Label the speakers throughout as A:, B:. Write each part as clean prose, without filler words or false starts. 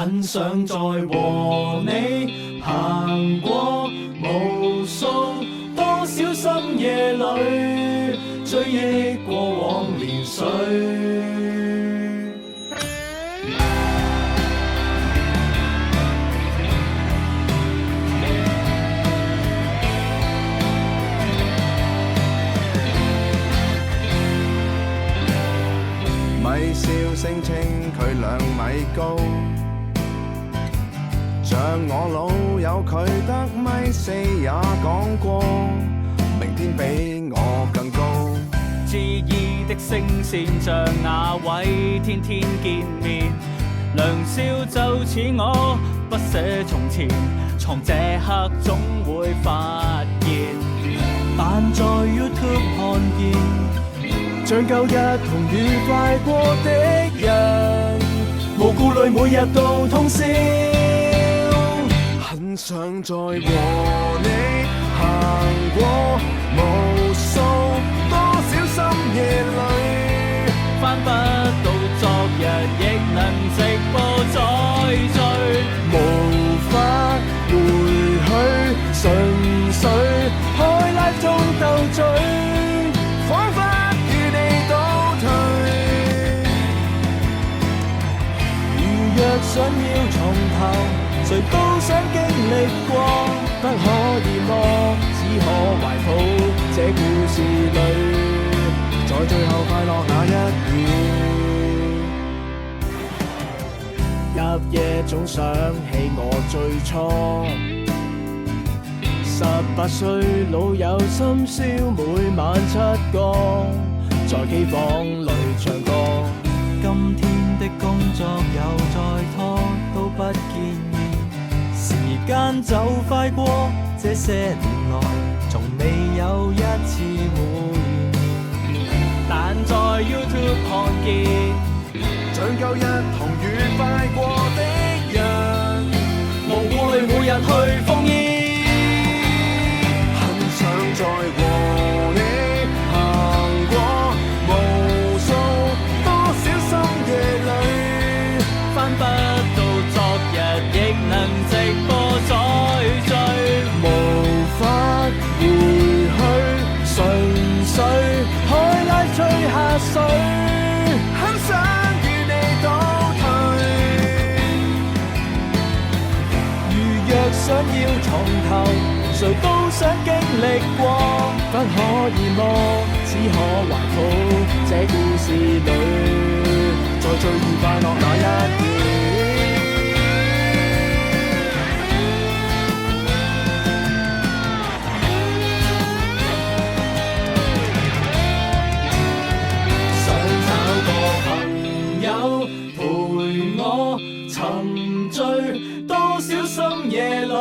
A: 很想再和你行過無數多少深夜裏，追憶過往年歲。
B: 米笑聲稱佢2米高，像我老友佢得1.4米也講過，明天比我更高。
A: 知意的聲線像那位天天見面，良宵就似我不捨從前，藏這刻總會發現，但在 YouTube 看見像舊日同愉快過的人，無顧慮每日都通宵，
B: 很想再和你行過無數多少深夜裏，
A: 翻不到昨日亦能直播再聚，
B: 無法回去，純粹開 live 中鬥嘴，彷彿若想要從頭，誰都想經歷過，不可以麼，只可懷抱這故事裏，在最後快樂那一秒。入夜總想起我最初，18歲老友深宵每晚7個，在 K 房裏唱歌。
A: 今天的工作又再拖，都不見面。時間就快過，這些年來從未有一次會面。但在 YouTube 看見，
B: 像舊日同愉快過的人，
A: 無顧慮每日去烽煙。
B: 很想再和你行過無數多少深夜裏，
A: 翻不到昨日亦能直播再聚，
B: 無法回去，純粹開 live 吹下水，很想與你倒退。
A: 如若想要從頭，誰都想經歷過，
B: 不可以麼，只可懷抱這故事裏，在最愉快樂那一秒。
A: 想找個朋友陪我沉醉多少深夜裏，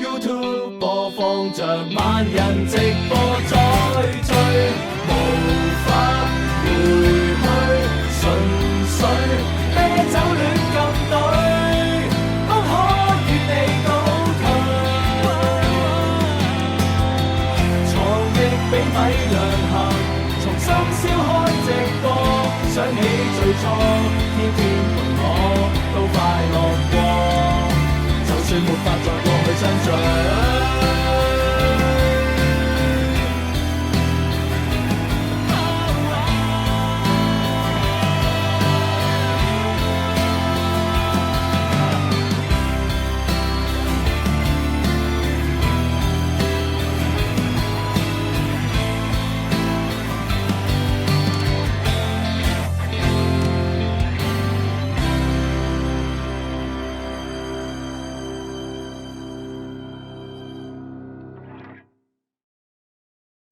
A: YouTube 播放着萬人直播再聚，無法回去，純粹啤酒亂撳隊，不可與你倒退。床亦比米良行，從深宵開直播，想起最初，天天共我都快樂過，就算沒法在過去相聚。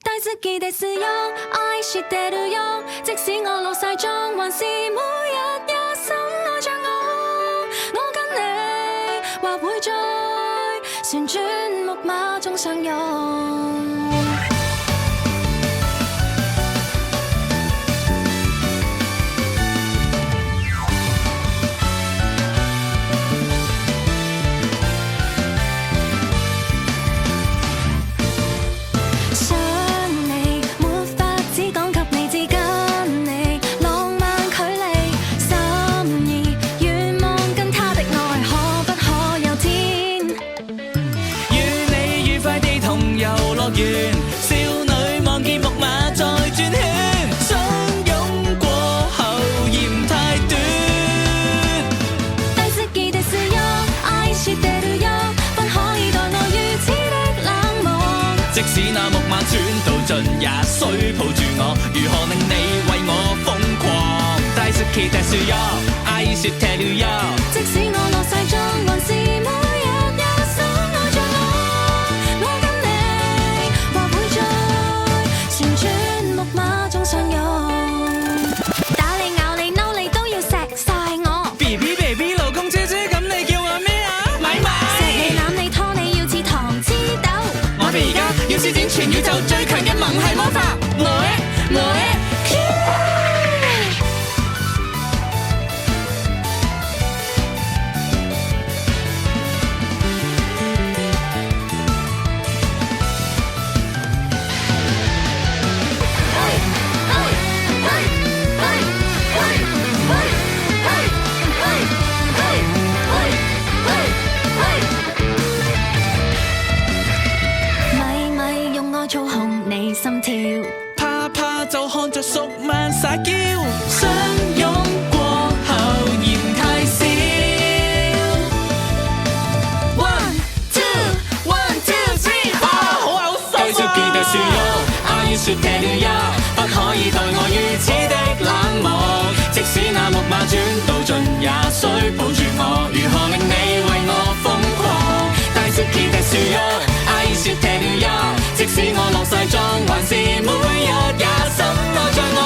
C: 大好きですよ，愛してるよ，即使我落晒妝，還是每日也深愛着我。我跟你或會在旋轉木馬中相擁。
A: 轉到盡也需抱住我，如何令你為我瘋狂？大好きですよ，愛してるよ。
C: 即使我落晒妝，還是每日也想愛着我。我跟你或會在旋轉木馬中相擁，打你咬你嬲你都要錫晒我。
A: BB baby 老公豬豬，咁你叫我咩啊？咪咪。
C: 錫你攬你拖你要似糖黐豆。
A: 我哋而家要施展全宇宙最強嘅萌系魔法，我
C: 咪咪用愛操控你心跳，
A: 怕怕就看着淑曼撒嬌，相擁過後嫌太少。One two one two three four，好嘔心啊！對住記得說喲，愛說踢了呀，不可以待我如此的冷漠。即使那木馬轉到盡，也需抱住我。如何令你為我瘋狂？大好きですよ，愛說踢了呀。即使我落晒妝，還是每日也深愛着我。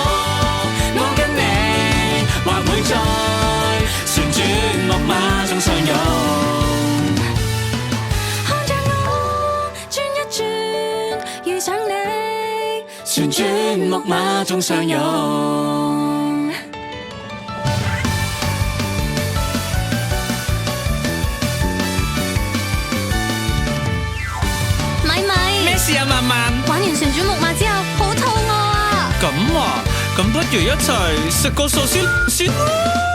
A: 我跟你或會在旋轉木馬中相擁，
C: 看着我轉一轉，遇上你
A: 旋轉木馬中相擁。
C: 咪咪，
A: 咩事啊，慢慢？
C: 玩完旋轉木馬之後好肚餓啊！
A: 咁啊，咁不如一齊食個壽司先啦。